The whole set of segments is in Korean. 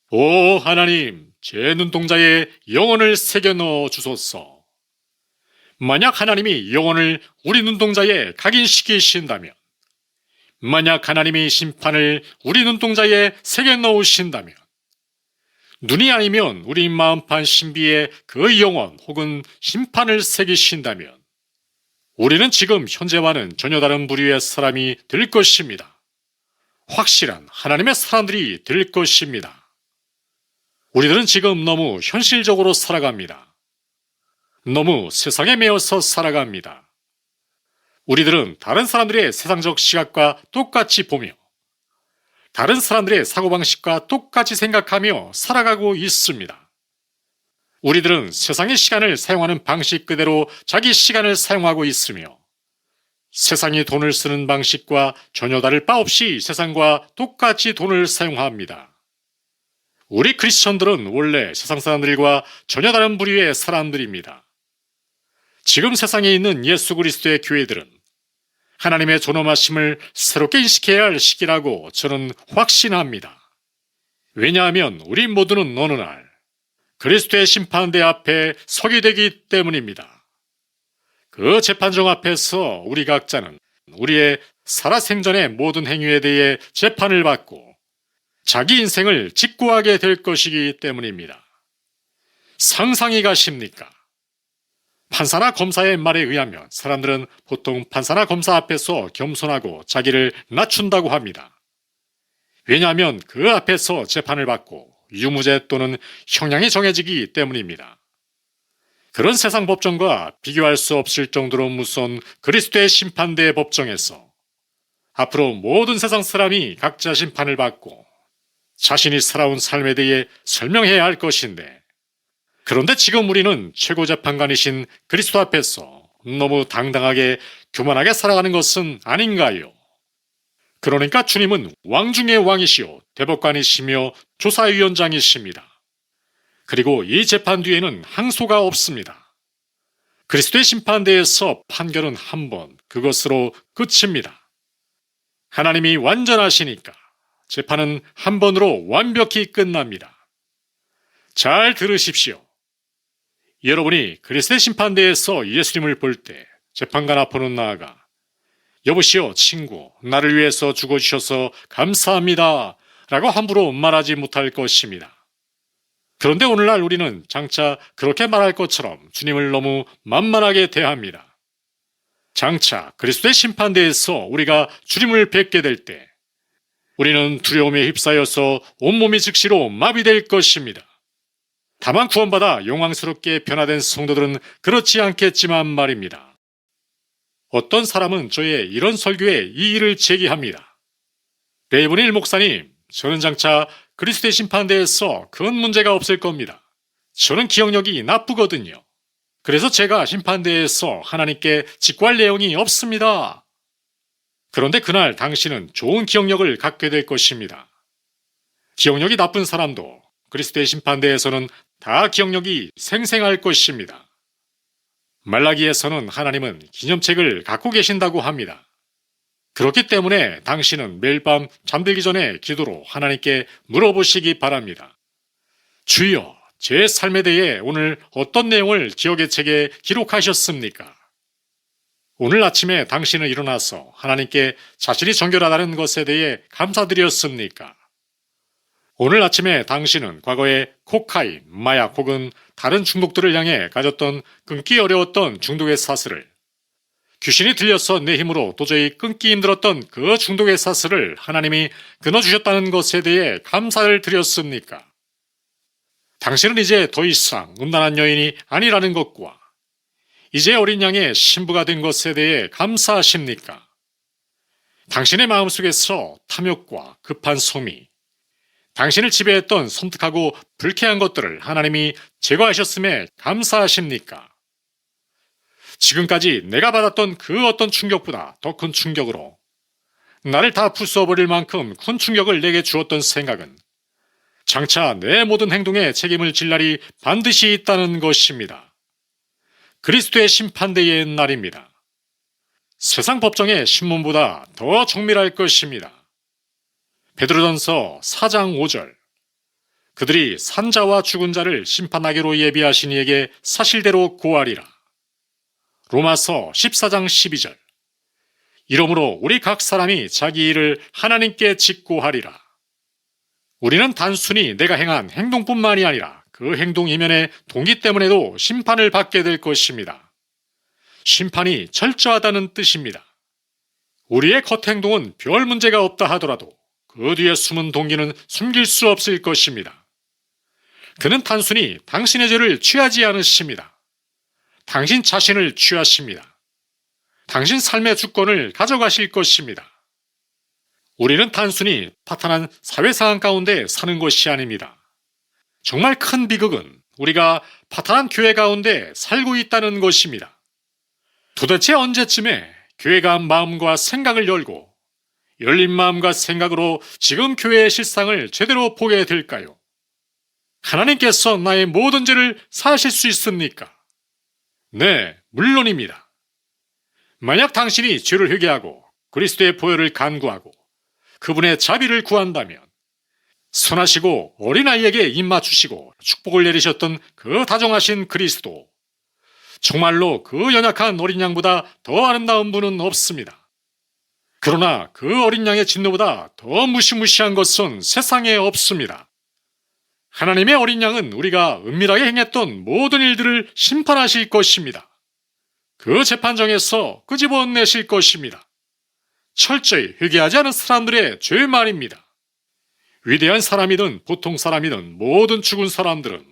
오 하나님, 제 눈동자에 영혼을 새겨 넣어 주소서. 만약 하나님이 영혼을 우리 눈동자에 각인시키신다면, 만약 하나님이 심판을 우리 눈동자에 새겨 넣으신다면, 눈이 아니면 우리 마음판 신비에 그 영혼 혹은 심판을 새기신다면, 우리는 지금 현재와는 전혀 다른 부류의 사람이 될 것입니다. 확실한 하나님의 사람들이 될 것입니다. 우리들은 지금 너무 현실적으로 살아갑니다. 너무 세상에 매여서 살아갑니다. 우리들은 다른 사람들의 세상적 시각과 똑같이 보며 다른 사람들의 사고방식과 똑같이 생각하며 살아가고 있습니다. 우리들은 세상의 시간을 사용하는 방식 그대로 자기 시간을 사용하고 있으며 세상이 돈을 쓰는 방식과 전혀 다를 바 없이 세상과 똑같이 돈을 사용합니다. 우리 크리스천들은 원래 세상 사람들과 전혀 다른 부류의 사람들입니다. 지금 세상에 있는 예수 그리스도의 교회들은 하나님의 존엄하심을 새롭게 인식해야 할 시기라고 저는 확신합니다. 왜냐하면 우리 모두는 어느 날 그리스도의 심판대 앞에 서게 되기 때문입니다. 그 재판정 앞에서 우리 각자는 우리의 살아생전의 모든 행위에 대해 재판을 받고 자기 인생을 직고하게 될 것이기 때문입니다. 상상이 가십니까? 판사나 검사의 말에 의하면 사람들은 보통 판사나 검사 앞에서 겸손하고 자기를 낮춘다고 합니다. 왜냐하면 그 앞에서 재판을 받고 유무죄 또는 형량이 정해지기 때문입니다. 그런 세상 법정과 비교할 수 없을 정도로 무서운 그리스도의 심판대 법정에서 앞으로 모든 세상 사람이 각자 심판을 받고 자신이 살아온 삶에 대해 설명해야 할 것인데, 그런데 지금 우리는 최고재판관이신 그리스도 앞에서 너무 당당하게 교만하게 살아가는 것은 아닌가요? 그러니까 주님은 왕 중의 왕이시요 대법관이시며 조사위원장이십니다. 그리고 이 재판 뒤에는 항소가 없습니다. 그리스도의 심판대에서 판결은 한 번, 그것으로 끝입니다. 하나님이 완전하시니까 재판은 한 번으로 완벽히 끝납니다. 잘 들으십시오. 여러분이 그리스도의 심판대에서 예수님을 볼 때 재판관 앞으로 나아가 여보시오 친구, 나를 위해서 죽어주셔서 감사합니다 라고 함부로 말하지 못할 것입니다. 그런데 오늘날 우리는 장차 그렇게 말할 것처럼 주님을 너무 만만하게 대합니다. 장차 그리스도의 심판대에서 우리가 주님을 뵙게 될 때 우리는 두려움에 휩싸여서 온몸이 즉시로 마비될 것입니다. 다만 구원받아 영광스럽게 변화된 성도들은 그렇지 않겠지만 말입니다. 어떤 사람은 저의 이런 설교에 이의를 제기합니다. 베이브닐 목사님, 저는 장차 그리스도의 심판대에서 큰 문제가 없을 겁니다. 저는 기억력이 나쁘거든요. 그래서 제가 심판대에서 하나님께 직구할 내용이 없습니다. 그런데 그날 당신은 좋은 기억력을 갖게 될 것입니다. 기억력이 나쁜 사람도 그리스도의 심판대에서는 다 기억력이 생생할 것입니다. 말라기에서는 하나님은 기념책을 갖고 계신다고 합니다. 그렇기 때문에 당신은 매일 밤 잠들기 전에 기도로 하나님께 물어보시기 바랍니다. 주여, 제 삶에 대해 오늘 어떤 내용을 기억의 책에 기록하셨습니까? 오늘 아침에 당신은 일어나서 하나님께 자신이 정결하다는 것에 대해 감사드렸습니까? 오늘 아침에 당신은 과거에 코카인, 마약 혹은 다른 중독들을 향해 가졌던 끊기 어려웠던 중독의 사슬을, 귀신이 들려서 내 힘으로 도저히 끊기 힘들었던 그 중독의 사슬을 하나님이 끊어주셨다는 것에 대해 감사를 드렸습니까? 당신은 이제 더 이상 음란한 여인이 아니라는 것과 이제 어린 양의 신부가 된 것에 대해 감사하십니까? 당신의 마음속에서 탐욕과 급한 성미, 당신을 지배했던 섬뜩하고 불쾌한 것들을 하나님이 제거하셨음에 감사하십니까? 지금까지 내가 받았던 그 어떤 충격보다 더 큰 충격으로 나를 다 부숴버릴 만큼 큰 충격을 내게 주었던 생각은 장차 내 모든 행동에 책임을 질 날이 반드시 있다는 것입니다. 그리스도의 심판대의 날입니다. 세상 법정의 신문보다 더 정밀할 것입니다. 베드로전서 4장 5절. 그들이 산자와 죽은 자를 심판하기로 예비하신 이에게 사실대로 고하리라. 로마서 14장 12절. 이러므로 우리 각 사람이 자기 일을 하나님께 직고하리라. 우리는 단순히 내가 행한 행동뿐만이 아니라 그 행동 이면의 동기 때문에도 심판을 받게 될 것입니다. 심판이 철저하다는 뜻입니다. 우리의 겉행동은 별 문제가 없다 하더라도 그 뒤에 숨은 동기는 숨길 수 없을 것입니다. 그는 단순히 당신의 죄를 취하지 않으십니다. 당신 자신을 취하십니다. 당신 삶의 주권을 가져가실 것입니다. 우리는 단순히 파탄한 사회 상황 가운데 사는 것이 아닙니다. 정말 큰 비극은 우리가 파탄한 교회 가운데 살고 있다는 것입니다. 도대체 언제쯤에 교회가 마음과 생각을 열고 열린 마음과 생각으로 지금 교회의 실상을 제대로 보게 될까요? 하나님께서 나의 모든 죄를 사하실 수 있습니까? 네, 물론입니다. 만약 당신이 죄를 회개하고 그리스도의 보혈을 간구하고 그분의 자비를 구한다면 선하시고 어린아이에게 입맞추시고 축복을 내리셨던 그 다정하신 그리스도, 정말로 그 연약한 어린 양보다 더 아름다운 분은 없습니다. 그러나 그 어린 양의 진노보다 더 무시무시한 것은 세상에 없습니다. 하나님의 어린 양은 우리가 은밀하게 행했던 모든 일들을 심판하실 것입니다. 그 재판정에서 끄집어내실 것입니다. 철저히 회개하지 않은 사람들의 죄 말입니다. 위대한 사람이든 보통 사람이든 모든 죽은 사람들은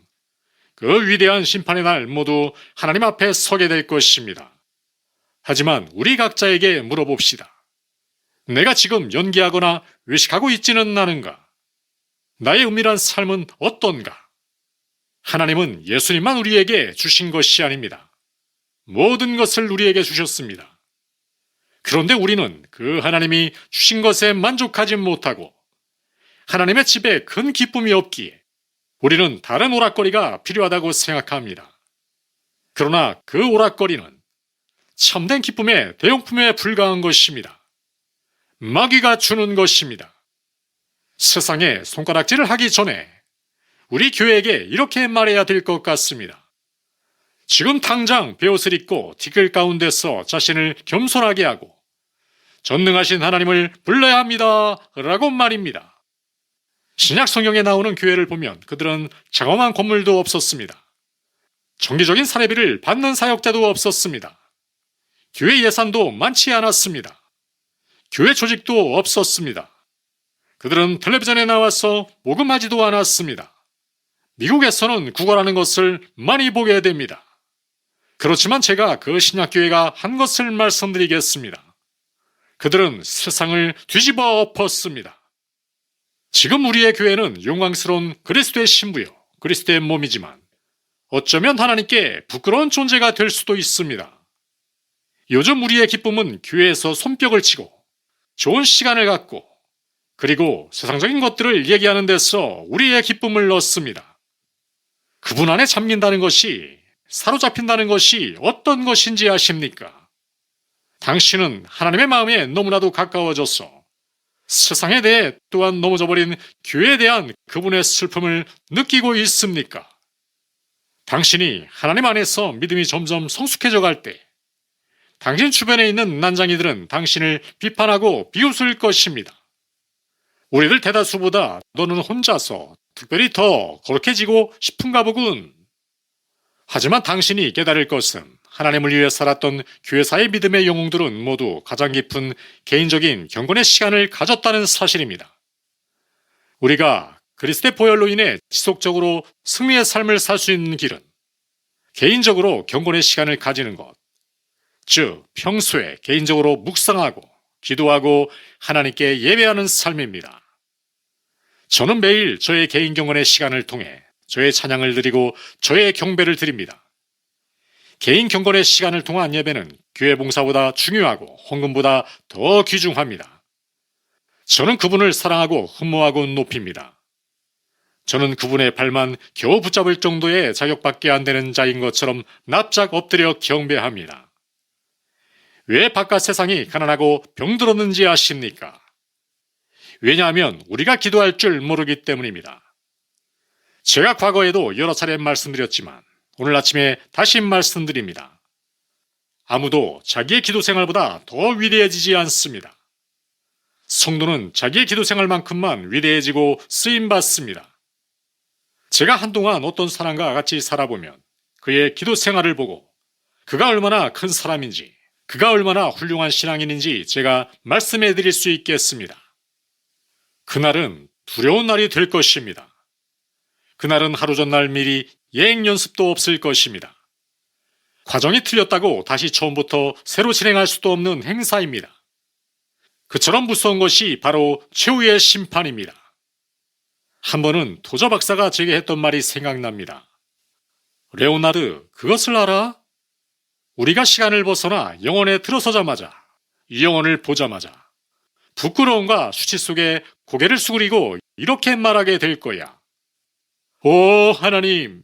그 위대한 심판의 날 모두 하나님 앞에 서게 될 것입니다. 하지만 우리 각자에게 물어봅시다. 내가 지금 연기하거나 외식하고 있지는 않은가? 나의 은밀한 삶은 어떤가? 하나님은 예수님만 우리에게 주신 것이 아닙니다. 모든 것을 우리에게 주셨습니다. 그런데 우리는 그 하나님이 주신 것에 만족하지 못하고 하나님의 집에 큰 기쁨이 없기에 우리는 다른 오락거리가 필요하다고 생각합니다. 그러나 그 오락거리는 참된 기쁨의 대용품에 불과한 것입니다. 마귀가 주는 것입니다. 세상에 손가락질을 하기 전에 우리 교회에게 이렇게 말해야 될 것 같습니다. 지금 당장 베옷을 입고 티끌 가운데서 자신을 겸손하게 하고 전능하신 하나님을 불러야 합니다. 라고 말입니다. 신약 성경에 나오는 교회를 보면 그들은 장엄한 건물도 없었습니다. 정기적인 사례비를 받는 사역자도 없었습니다. 교회 예산도 많지 않았습니다. 교회 조직도 없었습니다. 그들은 텔레비전에 나와서 모금하지도 않았습니다. 미국에서는 구걸하는 것을 많이 보게 됩니다. 그렇지만 제가 그 신약교회가 한 것을 말씀드리겠습니다. 그들은 세상을 뒤집어 엎었습니다. 지금 우리의 교회는 영광스러운 그리스도의 신부요, 그리스도의 몸이지만 어쩌면 하나님께 부끄러운 존재가 될 수도 있습니다. 요즘 우리의 기쁨은 교회에서 손뼉을 치고 좋은 시간을 갖고 그리고 세상적인 것들을 얘기하는 데서 우리의 기쁨을 얻습니다. 그분 안에 잠긴다는 것이, 사로잡힌다는 것이 어떤 것인지 아십니까? 당신은 하나님의 마음에 너무나도 가까워져서 세상에 대해 또한 넘어져버린 교회에 대한 그분의 슬픔을 느끼고 있습니까? 당신이 하나님 안에서 믿음이 점점 성숙해져 갈 때 당신 주변에 있는 난장이들은 당신을 비판하고 비웃을 것입니다. 우리들 대다수보다 너는 혼자서 특별히 더 거룩해지고 싶은가 보군. 하지만 당신이 깨달을 것은 하나님을 위해 살았던 교회사의 믿음의 영웅들은 모두 가장 깊은 개인적인 경건의 시간을 가졌다는 사실입니다. 우리가 그리스도의 보혈로 인해 지속적으로 승리의 삶을 살 수 있는 길은 개인적으로 경건의 시간을 가지는 것, 즉 평소에 개인적으로 묵상하고 기도하고 하나님께 예배하는 삶입니다. 저는 매일 저의 개인 경건의 시간을 통해 저의 찬양을 드리고 저의 경배를 드립니다. 개인 경건의 시간을 통한 예배는 교회 봉사보다 중요하고 헌금보다 더 귀중합니다. 저는 그분을 사랑하고 흠모하고 높입니다. 저는 그분의 발만 겨우 붙잡을 정도의 자격밖에 안 되는 자인 것처럼 납작 엎드려 경배합니다. 왜 바깥 세상이 가난하고 병들었는지 아십니까? 왜냐하면 우리가 기도할 줄 모르기 때문입니다. 제가 과거에도 여러 차례 말씀드렸지만 오늘 아침에 다시 말씀드립니다. 아무도 자기의 기도 생활보다 더 위대해지지 않습니다. 성도는 자기의 기도 생활만큼만 위대해지고 쓰임받습니다. 제가 한동안 어떤 사람과 같이 살아보면 그의 기도 생활을 보고 그가 얼마나 큰 사람인지, 그가 얼마나 훌륭한 신앙인인지 제가 말씀해 드릴 수 있겠습니다. 그날은 두려운 날이 될 것입니다. 그날은 하루 전날 미리 예행 연습도 없을 것입니다. 과정이 틀렸다고 다시 처음부터 새로 진행할 수도 없는 행사입니다. 그처럼 무서운 것이 바로 최후의 심판입니다. 한 번은 도저 박사가 제게 했던 말이 생각납니다. 레오나르, 그것을 알아? 우리가 시간을 벗어나 영혼에 들어서자마자, 이 영혼을 보자마자 부끄러움과 수치 속에 고개를 수그리고 이렇게 말하게 될 거야. 오 하나님,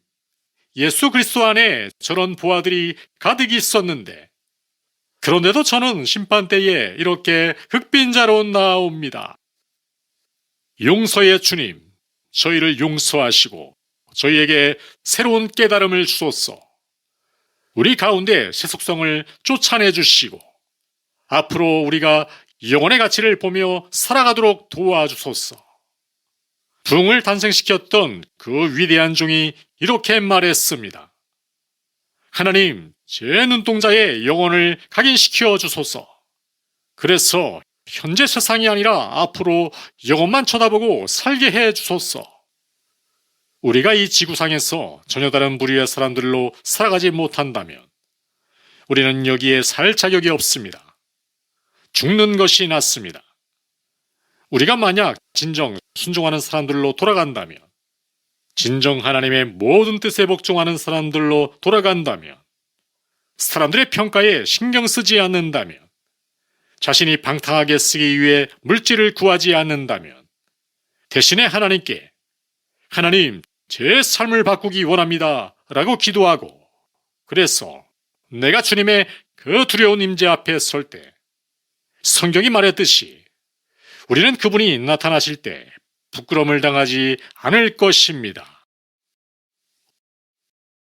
예수 그리스도 안에 저런 보아들이 가득 있었는데 그런데도 저는 심판 때에 이렇게 흑빈자로 나옵니다. 용서의 주님, 저희를 용서하시고 저희에게 새로운 깨달음을 주소서. 우리 가운데 새 속성을 쫓아내 주시고 앞으로 우리가 영혼의 가치를 보며 살아가도록 도와주소서. 붕을 탄생시켰던 그 위대한 종이 이렇게 말했습니다. 하나님, 제 눈동자의 영혼을 각인시켜 주소서. 그래서 현재 세상이 아니라 앞으로 영혼만 쳐다보고 살게 해 주소서. 우리가 이 지구상에서 전혀 다른 부류의 사람들로 살아가지 못한다면 우리는 여기에 살 자격이 없습니다. 죽는 것이 낫습니다. 우리가 만약 진정 순종하는 사람들로 돌아간다면, 진정 하나님의 모든 뜻에 복종하는 사람들로 돌아간다면, 사람들의 평가에 신경 쓰지 않는다면, 자신이 방탕하게 쓰기 위해 물질을 구하지 않는다면, 대신에 하나님께 하나님, 제 삶을 바꾸기 원합니다 라고 기도하고, 그래서 내가 주님의 그 두려운 임재 앞에 설 때 성경이 말했듯이 우리는 그분이 나타나실 때 부끄러움을 당하지 않을 것입니다.